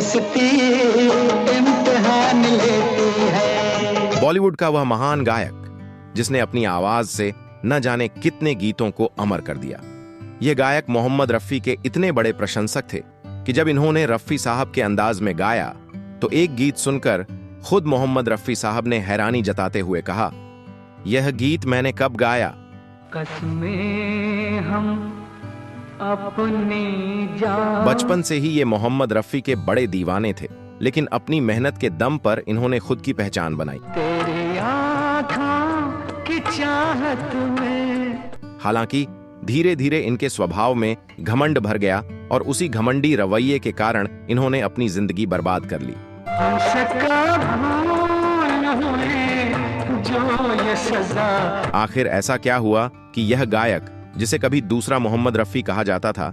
दोस्ती इम्तिहान लेती है। बॉलीवुड का वह महान गायक जिसने अपनी आवाज से न जाने कितने गीतों को अमर कर दिया। यह गायक मोहम्मद रफी के इतने बड़े प्रशंसक थे कि जब इन्होंने रफी साहब के अंदाज में गाया तो एक गीत सुनकर खुद मोहम्मद रफी साहब ने हैरानी जताते हुए कहा, यह गीत मैंने कब गाया। कसमें हम अपनी जान। बचपन से ही ये मोहम्मद रफी के बड़े दीवाने थे, लेकिन अपनी मेहनत के दम पर इन्होंने खुद की पहचान बनाई। तेरी आँखों की चाहत में। हालांकि धीरे धीरे इनके स्वभाव में घमंड भर गया और उसी घमंडी रवैये के कारण इन्होंने अपनी जिंदगी बर्बाद कर ली। हमसे कब भूल हुई जो ये सजा। आखिर ऐसा क्या हुआ कि यह गायक, जिसे कभी दूसरा मोहम्मद रफी कहा जाता था,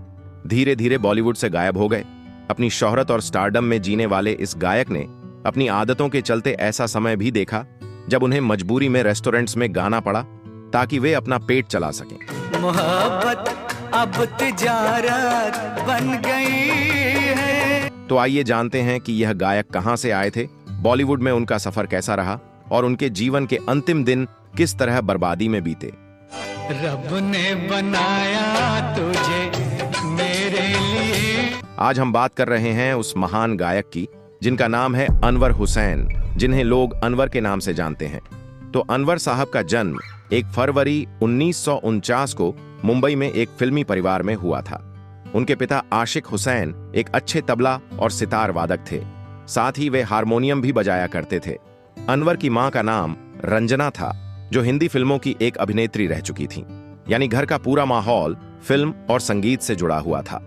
धीरे धीरे बॉलीवुड से गायब हो गए। अपनी शोहरत और स्टारडम में जीने वाले इस गायक ने अपनी आदतों के चलते ऐसा समय भी देखा जब उन्हें मजबूरी में रेस्टोरेंट्स में गाना पड़ा ताकि वे अपना पेट चला सकें। मोहब्बत अब तिजारत बन गई है। तो आइए जानते हैं कि यह गायक कहां से आए थे, बॉलीवुड में उनका सफर कैसा रहा और उनके जीवन के अंतिम दिन किस तरह बर्बादी में बीते। रब ने बनाया तुझे मेरे लिए। आज हम बात कर रहे हैं उस महान गायक की जिनका नाम है अनवर हुसैन, जिन्हें लोग अनवर के नाम से जानते हैं। तो अनवर साहब का जन्म 1 फरवरी 1949 को मुंबई में एक फिल्मी परिवार में हुआ था। उनके पिता आशिक हुसैन एक अच्छे तबला और सितार वादक थे, साथ ही वे हारमोनियम भी बजाया करते थे। अनवर की मां का नाम रंजना था, जो हिंदी फिल्मों की एक अभिनेत्री रह चुकी थी, यानी घर का पूरा माहौल फिल्म और संगीत से जुड़ा हुआ था।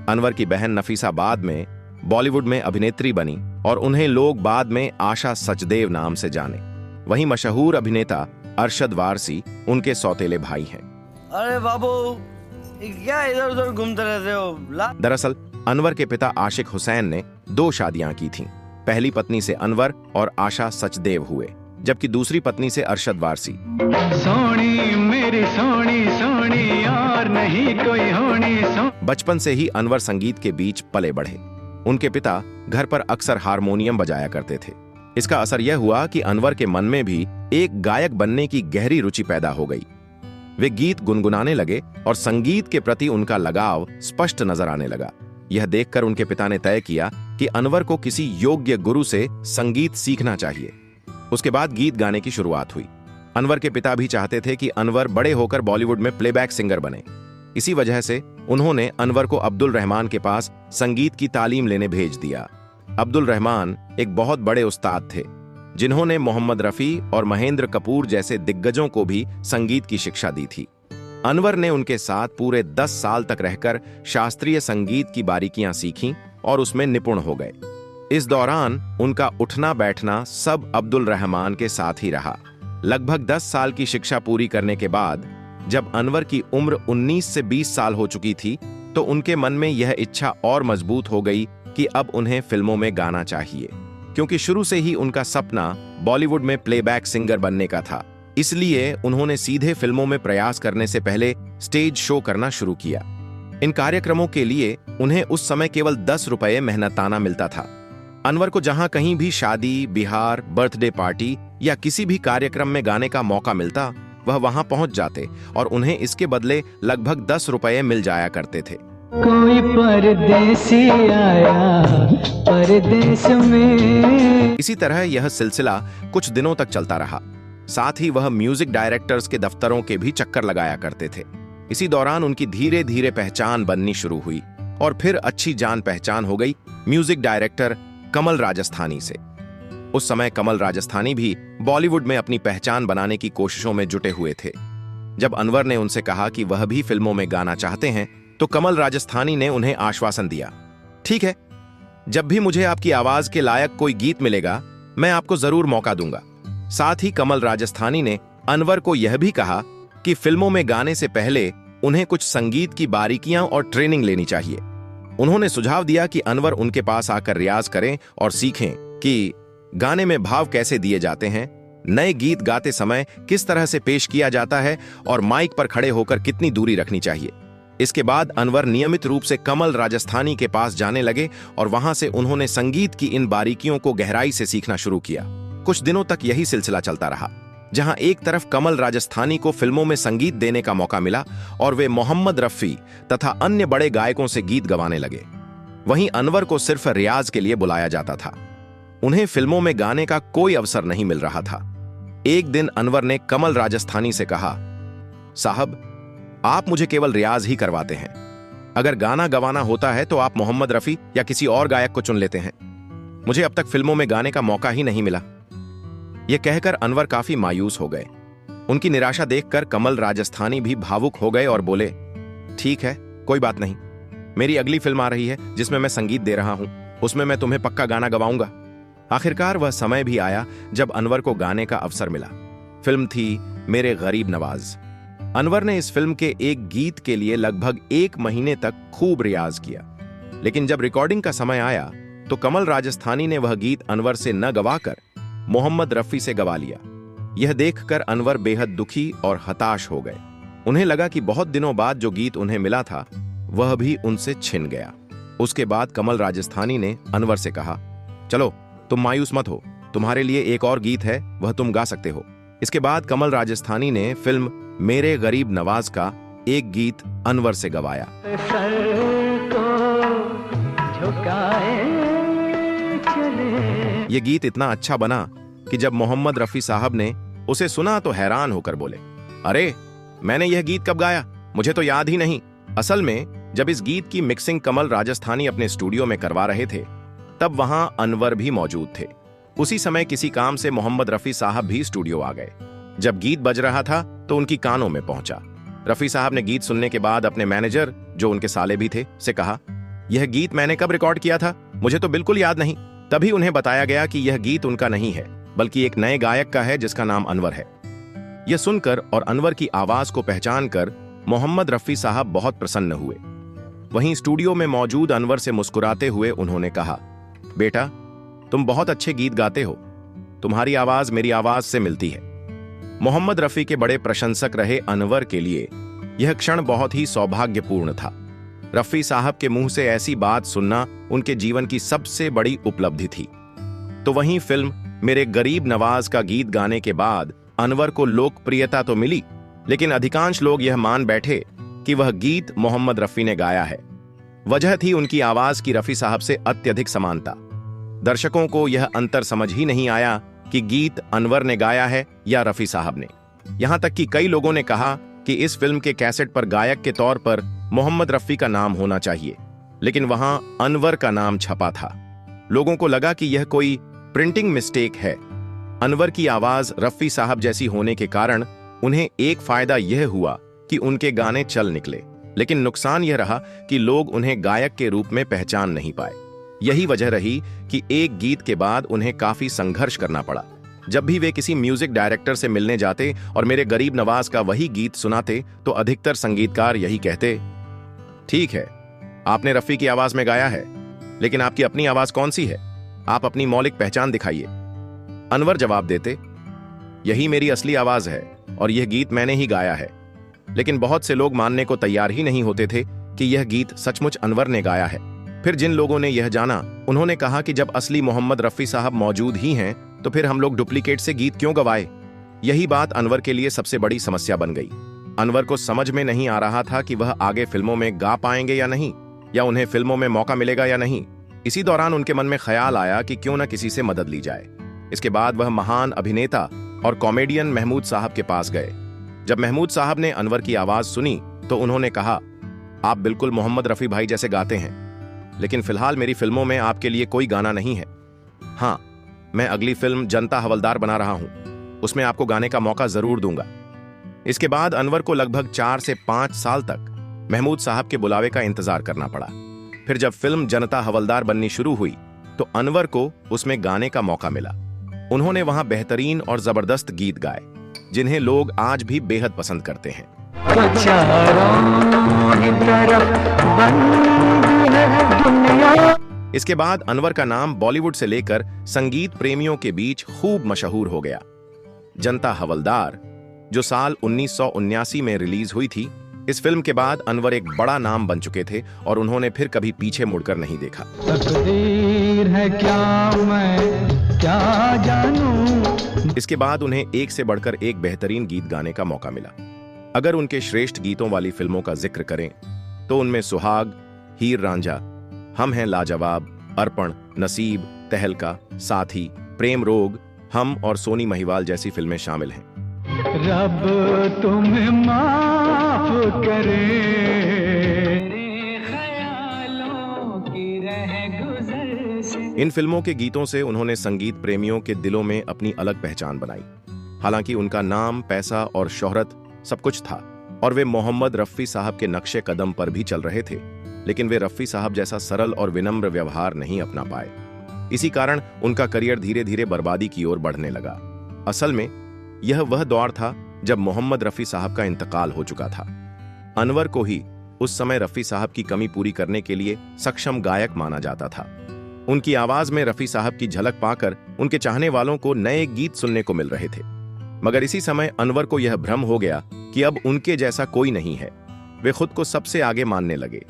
अनवर की बहन नफीसा बाद में बॉलीवुड में अभिनेत्री बनी और उन्हें लोग बाद में आशा सचदेव नाम से जाने। वहीं मशहूर अभिनेता अरशद वारसी उनके सौतेले भाई हैं। अरे बाबू, क्या इधर उधर घूमते रहते हो? दरअसल अनवर के पिता आशिक हुसैन ने 2 शादियां की थीं। पहली पत्नी से अनवर और आशा सचदेव हुए, जबकि दूसरी पत्नी से अरशद वारसी। सोनी मेरी सोनी सोनी और नहीं कोई होनी। बचपन से ही अनवर संगीत के बीच पले बढ़े। उनके पिता घर पर अक्सर हारमोनियम बजाया करते थे। इसका असर यह हुआ कि अनवर के मन में भी एक गायक बनने की गहरी रुचि पैदा हो गई। वे गीत गुनगुनाने लगे और संगीत के प्रति उनका लगाव स्पष्ट नजर आने लगा। यह देखकर उनके पिता ने तय किया कि अनवर को किसी योग्य गुरु से संगीत सीखना चाहिए। उसके बाद गीत गाने की शुरुआत हुई। अनवर के पिता भी चाहते थे कि अनवर बड़े होकर बॉलीवुड में प्लेबैक सिंगर बने। इसी वजह से उन्होंने अनवर को अब्दुल रहमान के पास संगीत की तालीम लेने भेज दिया। अब्दुल रहमान एक बहुत बड़े उस्ताद थे, जिन्होंने मोहम्मद रफी और महेंद्र कपूर जैसे दिग्गजों को भी संगीत की शिक्षा दी थी। अनवर ने उनके साथ पूरे 10 साल तक रहकर शास्त्रीय संगीत की बारीकियां सीखीं और उसमें निपुण हो गए। इस दौरान उनका उठना बैठना सब अब्दुल रहमान के साथ ही रहा। लगभग 10 साल की शिक्षा पूरी करने के बाद जब अनवर की उम्र 19 से 20 साल हो चुकी थी, तो उनके मन में यह इच्छा और मजबूत हो गई कि अब उन्हें फिल्मों में गाना चाहिए, क्योंकि शुरू से ही उनका सपना बॉलीवुड में प्लेबैक सिंगर बनने का था। इसलिए उन्होंने सीधे फिल्मों में प्रयास करने से पहले स्टेज शो करना शुरू किया। इन कार्यक्रमों के लिए उन्हें उस समय केवल 10 रुपये मेहनताना मिलता था। अनवर को जहां कहीं भी शादी, बिहार, बर्थडे पार्टी या किसी भी कार्यक्रम में गाने का मौका मिलता, वह वहां पहुंच जाते और उन्हें इसके बदले लगभग 10 रुपये मिल जाया करते थे। कोई परदेसी आया परदेश में। इसी तरह यह सिलसिला कुछ दिनों तक चलता रहा। साथ ही वह म्यूजिक डायरेक्टर्स के दफ्तरों के भी चक्कर लगाया करते थे। इसी दौरान उनकी धीरे धीरे पहचान बननी शुरू हुई और फिर अच्छी जान पहचान हो गई म्यूजिक डायरेक्टर कमल राजस्थानी से। उस समय कमल राजस्थानी भी बॉलीवुड में अपनी पहचान बनाने की कोशिशों में जुटे हुए थे। जब अनवर ने उनसे कहा कि वह भी फिल्मों में गाना चाहते हैं, तो कमल राजस्थानी ने उन्हें आश्वासन दिया, ठीक है, जब भी मुझे आपकी आवाज के लायक कोई गीत मिलेगा, मैं आपको जरूर मौका दूंगा। साथ ही कमल राजस्थानी ने अनवर को यह भी कहा कि फिल्मों में गाने से पहले उन्हें कुछ संगीत की बारीकियां और ट्रेनिंग लेनी चाहिए। उन्होंने सुझाव दिया कि अनवर उनके पास आकर रियाज करें और सीखें कि गाने में भाव कैसे दिए जाते हैं, नए गीत गाते समय किस तरह से पेश किया जाता है और माइक पर खड़े होकर कितनी दूरी रखनी चाहिए। इसके बाद अनवर नियमित रूप से कमल राजस्थानी के पास जाने लगे और वहां से उन्होंने संगीत की इन बारीकियों को गहराई से सीखना शुरू किया। कुछ दिनों तक यही सिलसिला चलता रहा, जहां एक तरफ कमल राजस्थानी को फिल्मों में संगीत देने का मौका मिला और वे मोहम्मद रफी तथा अन्य बड़े गायकों से गीत गवाने लगे, वहीं अनवर को सिर्फ रियाज के लिए बुलाया जाता था। उन्हें फिल्मों में गाने का कोई अवसर नहीं मिल रहा था। एक दिन अनवर ने कमल राजस्थानी से कहा, साहब, आप मुझे केवल रियाज ही करवाते हैं, अगर गाना गवाना होता है तो आप मोहम्मद रफी या किसी और गायक को चुन लेते हैं। मुझे अब तक फिल्मों में गाने का मौका ही नहीं मिला। यह कहकर अनवर काफी मायूस हो गए। उनकी निराशा देखकर कमल राजस्थानी भी भावुक हो गए और बोले, ठीक है, कोई बात नहीं, मेरी अगली फिल्म आ रही है जिसमें मैं संगीत दे रहा हूं, उसमें मैं तुम्हें पक्का गाना गवाऊंगा। आखिरकार वह समय भी आया जब अनवर को गाने का अवसर मिला। फिल्म थी मेरे गरीब नवाज। अनवर ने इस फिल्म के एक गीत के लिए लगभग 1 महीने तक खूब रियाज किया, लेकिन जब रिकॉर्डिंग का समय आया तो कमल राजस्थानी ने वह गीत अनवर से न गवाकर मोहम्मद रफी से गवा लिया। यह देखकर अनवर बेहद दुखी और हताश हो गए। उन्हें लगा कि बहुत दिनों बाद जो गीत उन्हें मिला था वह भी उनसे छिन गया। उसके बाद कमल राजस्थानी ने अनवर से कहा, चलो तुम मायूस मत हो, तुम्हारे लिए एक और गीत है, वह तुम गा सकते हो। इसके बाद कमल राजस्थानी ने फिल्म मेरे गरीब नवाज का एक गीत अनवर से गवाया। सर को झुकाए चले। यह गीत इतना अच्छा बना कि जब मोहम्मद रफी साहब ने उसे सुना तो हैरान होकर बोले, अरे मैंने यह गीत कब गाया, मुझे तो याद ही नहीं। असल में जब इस गीत की मिक्सिंग कमल राजस्थानी अपने स्टूडियो में करवा रहे थे तब वहां अनवर भी मौजूद थे। उसी समय किसी काम से मोहम्मद रफी साहब भी स्टूडियो आ गए। जब गीत बज रहा था तो उनकी कानों में पहुंचा। रफी साहब ने गीत सुनने के बाद अपने मैनेजर, जो उनके साले भी थे, से कहा, यह गीत मैंने कब रिकॉर्ड किया था, मुझे तो बिल्कुल याद नहीं। तभी उन्हें बताया गया कि यह गीत उनका नहीं है, बल्कि एक नए गायक का है जिसका नाम अनवर है। यह सुनकर और अनवर की आवाज को पहचानकर मोहम्मद रफी साहब बहुत प्रसन्न हुए। वहीं स्टूडियो में मौजूद अनवर से मुस्कुराते हुए उन्होंने कहा, बेटा तुम बहुत अच्छे गीत गाते हो, तुम्हारी आवाज मेरी आवाज से मिलती है। मोहम्मद रफी के बड़े प्रशंसक रहे अनवर के लिए यह क्षण बहुत ही सौभाग्यपूर्ण था। रफी साहब के मुंह से ऐसी बात सुनना उनके जीवन की सबसे बड़ी उपलब्धि थी। तो वहीं फिल्म मेरे गरीब नवाज का गीत गाने के बाद अनवर को लोकप्रियता तो मिली, लेकिन अधिकांश लोग यह मान बैठे कि वह गीत मोहम्मद रफी ने गाया है। वजह थी उनकी आवाज की रफी साहब से अत्यधिक समानता। दर्शकों को यह अंतर समझ ही नहीं आया कि गीत अनवर ने गाया है या रफी साहब ने। यहां तक कि कई लोगों ने कहा कि इस फिल्म के कैसेट पर गायक के तौर पर मोहम्मद रफी का नाम होना चाहिए, लेकिन वहां अनवर का नाम छपा था। लोगों को लगा कि यह कोई प्रिंटिंग मिस्टेक है। अनवर की आवाज रफी साहब जैसी होने के कारण उन्हें एक फायदा यह हुआ कि उनके गाने चल निकले, लेकिन नुकसान यह रहा कि लोग उन्हें गायक के रूप में पहचान नहीं पाए। यही वजह रही कि एक गीत के बाद उन्हें काफी संघर्ष करना पड़ा। जब भी वे किसी म्यूजिक डायरेक्टर से मिलने जाते और मेरे गरीब नवाज का वही गीत सुनाते तो अधिकतर संगीतकार यही कहते, ठीक है, आपने रफी की आवाज में गाया है, लेकिन आपकी अपनी आवाज कौन सी है, आप अपनी मौलिक पहचान दिखाइए। अनवर जवाब देते, यही मेरी असली आवाज है और यह गीत मैंने ही गाया है। लेकिन बहुत से लोग मानने को तैयार ही नहीं होते थे कि यह गीत सचमुच अनवर ने गाया है। फिर जिन लोगों ने यह जाना, उन्होंने कहा कि जब असली मोहम्मद रफी साहब मौजूद ही हैं तो फिर हम लोग डुप्लीकेट से गीत क्यों गवाए। यही बात अनवर के लिए सबसे बड़ी समस्या बन गई। अनवर को समझ में नहीं आ रहा था कि वह आगे फिल्मों में गा पाएंगे या नहीं, या उन्हें फिल्मों में मौका मिलेगा या नहीं। इसी दौरान उनके मन में ख्याल आया कि क्यों न किसी से मदद ली जाए। इसके बाद वह महान अभिनेता और कॉमेडियन महमूद साहब के पास गए। जब महमूद साहब ने अनवर की आवाज सुनी तो उन्होंने कहा, आप बिल्कुल मोहम्मद रफी भाई जैसे गाते हैं, लेकिन फिलहाल मेरी फिल्मों में आपके लिए कोई गाना नहीं है। हाँ, मैं अगली फिल्म जनता हवलदार बना रहा हूं, उसमें आपको गाने का मौका जरूर दूंगा। इसके बाद अनवर को लगभग 4 से 5 साल तक महमूद साहब के बुलावे का इंतजार करना पड़ा। फिर जब फिल्म जनता हवलदार बननी शुरू हुई तो अनवर को उसमें गाने का मौका मिला। उन्होंने वहां बेहतरीन और जबरदस्त गीत गाए, जिन्हें लोग आज भी बेहद पसंद करते हैं। इसके बाद अनवर का नाम बॉलीवुड से लेकर संगीत प्रेमियों के बीच खूब मशहूर हो गया। जनता हवलदार, जो साल 1979 में रिलीज हुई थी, इस फिल्म के बाद अनवर एक बड़ा नाम बन चुके थे और उन्होंने फिर कभी पीछे मुड़कर नहीं देखा। तकदीर है क्या मैं क्या जानूं। इसके बाद उन्हें एक से बढ़कर एक बेहतरीन गीत गाने का मौका मिला। अगर उनके श्रेष्ठ गीतों वाली फिल्मों का जिक्र करें तो उनमें सुहाग, हीर रांझा, हम हैं लाजवाब, अर्पण, नसीब, तहलका, साथी, प्रेम रोग, हम और सोनी महिवाल जैसी फिल्में शामिल हैं। रब तुम्हें माफ करे, ख्यालों की रह गुजर से। इन फिल्मों के गीतों से उन्होंने संगीत प्रेमियों के दिलों में अपनी अलग पहचान बनाई। हालांकि उनका नाम, पैसा और शोहरत सब कुछ था और वे मोहम्मद रफ़ी साहब के नक्शे कदम पर भी चल रहे थे, लेकिन वे रफ़ी साहब जैसा सरल और विनम्र व्यवहार नहीं अपना पाए। इसी कारण उनका करियर धीरे धीरे बर्बादी की ओर बढ़ने लगा। असल में यह वह दौर था जब मोहम्मद रफ़ी साहब का इंतकाल हो चुका था। अनवर को ही उस समय रफ़ी साहब की कमी पूरी करने के लिए सक्षम गायक माना जाता था। उनकी आवाज में रफ़ी साहब की झलक पाकर उनके चाहने वालों को नए गीत सुनने को मिल रहे थे। मगर इसी समय अनवर को यह भ्रम हो गया कि अब उनके जैसा कोई नहीं है। वे खुद को सबसे आगे मानने लगे।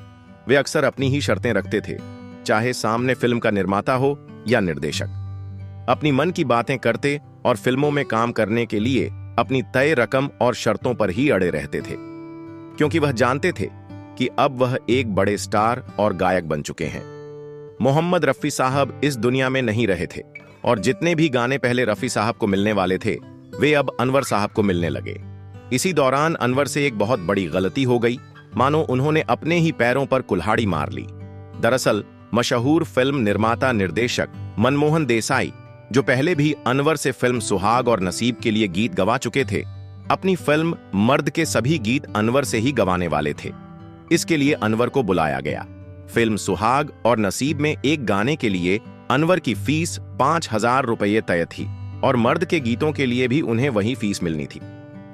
वे अक्सर अपनी ही शर्तें रखते थे, चाहे सामने फिल्म का निर्माता हो या निर्देशक। अपनी मन की बातें करते और फिल्मों में काम करने के लिए अपनी तय रकम और शर्तों पर ही अड़े रहते थे, क्योंकि वह जानते थे कि अब वह एक बड़े स्टार और गायक बन चुके हैं। मोहम्मद रफ़ी साहब इस दुनिया में नहीं रहे थे और जितने भी गाने पहले रफ़ी साहब को मिलने वाले थे वे अब अनवर साहब को मिलने लगे। इसी दौरान अनवर से एक बहुत बड़ी गलती हो गई, मानो उन्होंने अपने ही पैरों पर कुल्हाड़ी मार ली। दरअसल मशहूर फिल्म निर्माता निर्देशक मनमोहन देसाई, जो पहले भी अनवर से फिल्म सुहाग और नसीब के लिए गीत गवा चुके थे, अपनी फिल्म मर्द के सभी गीत अनवर से ही गवाने वाले थे। इसके लिए अनवर को बुलाया गया। फिल्म सुहाग और नसीब में एक गाने के लिए अनवर की फीस 5,000 रुपये तय थी और मर्द के गीतों के लिए भी उन्हें वही फीस मिलनी थी।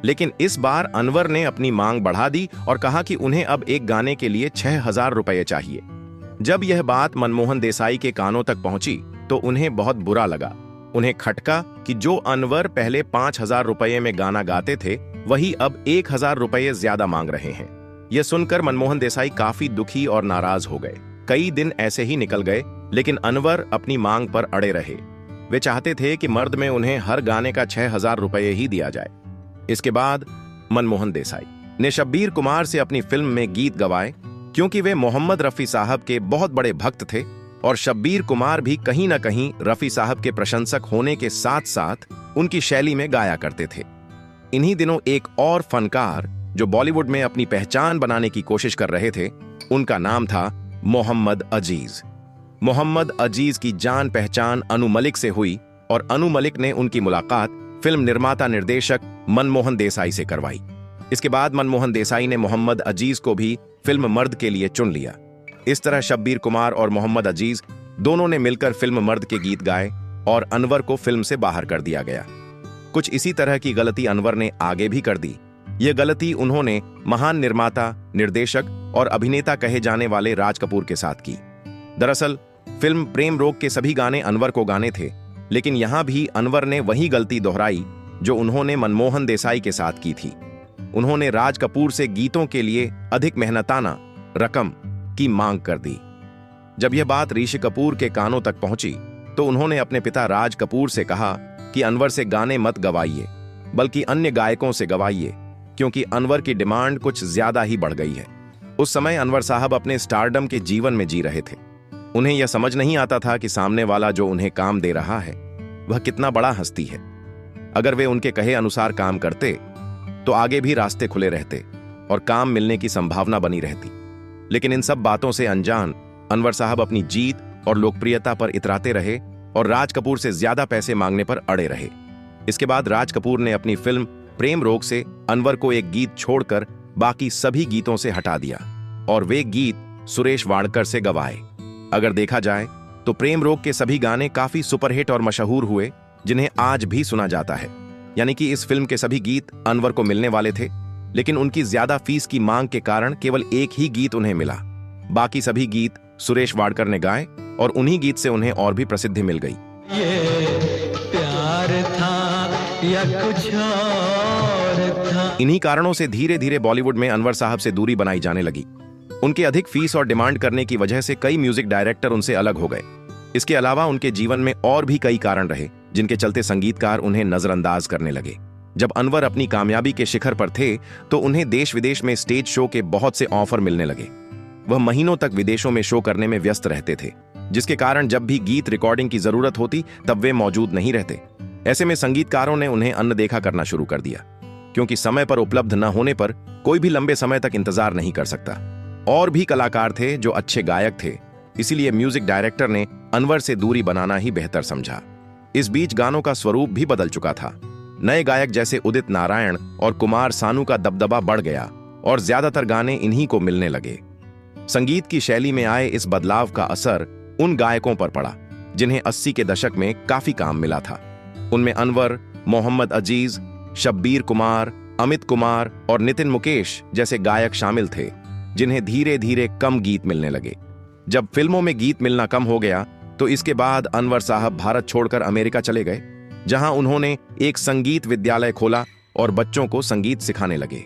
लेकिन इस बार अनवर ने अपनी मांग बढ़ा दी और कहा कि उन्हें अब एक गाने के लिए 6,000 रुपये चाहिए। जब यह बात मनमोहन देसाई के कानों तक पहुंची तो उन्हें बहुत बुरा लगा। उन्हें खटका कि जो अनवर पहले 5,000 रुपये में गाना गाते थे वही अब 1,000 रुपये ज्यादा मांग रहे हैं। यह सुनकर मनमोहन देसाई काफी दुखी और नाराज हो गए। कई दिन ऐसे ही निकल गए, लेकिन अनवर अपनी मांग पर अड़े रहे। वे चाहते थे कि मर्द में उन्हें हर गाने का 6,000 रुपये ही दिया जाए। इसके बाद मनमोहन देसाई ने शब्बीर कुमार से अपनी फिल्म में गीत गवाए, क्योंकि वे मोहम्मद रफ़ी साहब के बहुत बड़े भक्त थे और शब्बीर कुमार भी कहीं न कहीं रफ़ी साहब के प्रशंसक होने के साथ साथ उनकी शैली में गाया करते थे। इन्हीं दिनों एक और फनकार जो बॉलीवुड में अपनी पहचान बनाने की कोशिश कर रहे थे, उनका नाम था मोहम्मद अजीज। मोहम्मद अजीज की जान पहचान अनु मलिक से हुई और अनु मलिक ने उनकी मुलाकात फिल्म निर्माता निर्देशक मनमोहन देसाई से करवाई। इसके बाद मनमोहन देसाई ने मोहम्मद अजीज को भी फिल्म मर्द के लिए चुन लिया। इस तरह शब्बीर कुमार और मोहम्मद अजीज दोनों ने मिलकर फिल्म मर्द के गीत गाए और अनवर को फिल्म से बाहर कर दिया गया। कुछ इसी तरह की गलती अनवर ने आगे भी कर दी। यह गलती उन्होंने महान निर्माता, निर्देशक और अभिनेता कहे जाने वाले राज कपूर के साथ की। दरअसल फिल्म प्रेम रोग के सभी गाने अनवर को गाने थे, लेकिन यहां भी अनवर ने वही गलती दोहराई जो उन्होंने मनमोहन देसाई के साथ की थी। उन्होंने राज कपूर से गीतों के लिए अधिक मेहनताना रकम की मांग कर दी। जब यह बात ऋषि कपूर के कानों तक पहुंची तो उन्होंने अपने पिता राज कपूर से कहा कि अनवर से गाने मत गवाइए, बल्कि अन्य गायकों से गवाइए, क्योंकि अनवर की डिमांड कुछ ज्यादा ही बढ़ गई है। उस समय अनवर साहब अपने स्टारडम के जीवन में जी रहे थे। उन्हें यह समझ नहीं आता था कि सामने वाला जो उन्हें काम दे रहा है वह कितना बड़ा हस्ती है। अगर वे उनके कहे अनुसार काम करते तो आगे भी रास्ते खुले रहते और काम मिलने की संभावना बनी रहती। लेकिन इन सब बातों से अनजान अनवर साहब अपनी जीत और लोकप्रियता पर इतराते रहे और राज कपूर से ज्यादा पैसे मांगने पर अड़े रहे। इसके बाद राज कपूर ने अपनी फिल्म प्रेम रोग से अनवर को एक गीत छोड़कर बाकी सभी गीतों से हटा दिया और वे गीत सुरेश वाडकर से गवाए। अगर देखा जाए तो प्रेम रोग के सभी गाने काफी सुपरहिट और मशहूर हुए, जिन्हें आज भी सुना जाता है। यानी कि इस फिल्म के सभी गीत अनवर को मिलने वाले थे, लेकिन उनकी ज्यादा फीस की मांग के कारण केवल एक ही गीत उन्हें मिला। बाकी सभी गीत सुरेश वाडकर ने गाए और उन्हीं गीत से उन्हें और भी प्रसिद्धि मिल गई। ये प्यार था या कुछ और और था। इन्हीं कारणों से धीरे धीरे बॉलीवुड में अनवर साहब से दूरी बनाई जाने लगी। उनके अधिक फीस और डिमांड करने की वजह से कई म्यूजिक डायरेक्टर उनसे अलग हो गए। इसके अलावा उनके जीवन में और भी कई कारण रहे जिनके चलते संगीतकार उन्हें नजरअंदाज करने लगे। जब अनवर अपनी कामयाबी के शिखर पर थे तो उन्हें देश विदेश में स्टेज शो के बहुत से ऑफर मिलने लगे। वह महीनों तक विदेशों में शो करने में व्यस्त रहते थे, जिसके कारण जब भी गीत रिकॉर्डिंग की जरूरत होती तब वे मौजूद नहीं रहते। ऐसे में संगीतकारों ने उन्हें अनदेखा करना शुरू कर दिया, क्योंकि समय पर उपलब्ध न होने पर कोई भी लंबे समय तक इंतजार नहीं कर सकता। और भी कलाकार थे जो अच्छे गायक थे, इसीलिए म्यूजिक डायरेक्टर ने अनवर से दूरी बनाना ही बेहतर समझा। इस बीच गानों का स्वरूप भी बदल चुका था। नए गायक जैसे उदित नारायण और कुमार सानू का दबदबा बढ़ गया और ज्यादातर गाने इन्हीं को मिलने लगे। संगीत की शैली में आए इस बदलाव का असर उन गायकों पर पड़ा जिन्हें 80 के दशक में काफी काम मिला था। उनमें अनवर, मोहम्मद अजीज, शब्बीर कुमार, अमित कुमार और नितिन मुकेश जैसे गायक शामिल थे, जिन्हें धीरे धीरे कम गीत मिलने लगे। जब फिल्मों में गीत मिलना कम हो गया तो इसके बाद अनवर साहब भारत छोड़कर अमेरिका चले गए, जहां उन्होंने एक संगीत विद्यालय खोला और बच्चों को संगीत सिखाने लगे।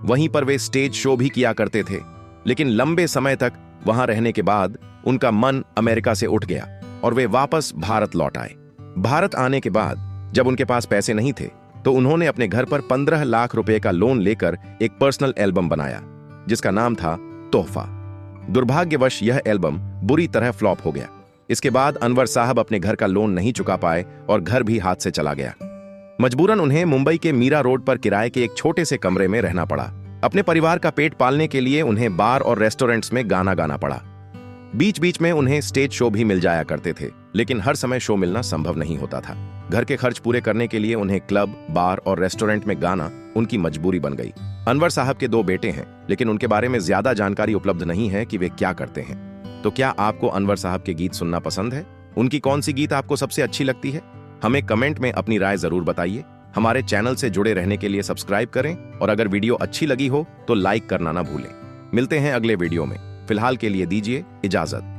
वहीं पर वे स्टेज शो भी किया करते थे, लेकिन लंबे समय तक वहां रहने के बाद उनका मन अमेरिका से उठ गया और वे वापस भारत लौट आए। भारत आने के बाद जब उनके पास पैसे नहीं थे तो उन्होंने अपने घर पर 15 लाख रुपए का लोन लेकर एक पर्सनल एल्बम बनाया जिसका नाम था तोहफा। दुर्भाग्यवश यह एल्बम बुरी तरह फ्लॉप हो गया। इसके बाद अनवर साहब अपने घर का लोन नहीं चुका पाए और घर भी हाथ से चला गया। मजबूरन उन्हें मुंबई के मीरा रोड पर किराए के एक छोटे से कमरे में रहना पड़ा। अपने परिवार का पेट पालने के लिए उन्हें बार और रेस्टोरेंट्स में गाना गाना पड़ा। बीच बीच में उन्हें स्टेज शो भी मिल जाया करते थे, लेकिन हर समय शो मिलना संभव नहीं होता था। घर के खर्च पूरे करने के लिए उन्हें क्लब, बार और रेस्टोरेंट में गाना उनकी मजबूरी बन गई। अनवर साहब के 2 बेटे हैं, लेकिन उनके बारे में ज्यादा जानकारी उपलब्ध नहीं है कि वे क्या करते हैं। तो क्या आपको अनवर साहब के गीत सुनना पसंद है? उनकी कौन सी गीत आपको सबसे अच्छी लगती है? हमें कमेंट में अपनी राय जरूर बताइए। हमारे चैनल से जुड़े रहने के लिए सब्सक्राइब करें और अगर वीडियो अच्छी लगी हो तो लाइक करना ना भूलें। मिलते हैं अगले वीडियो में। फिलहाल के लिए दीजिए इजाजत।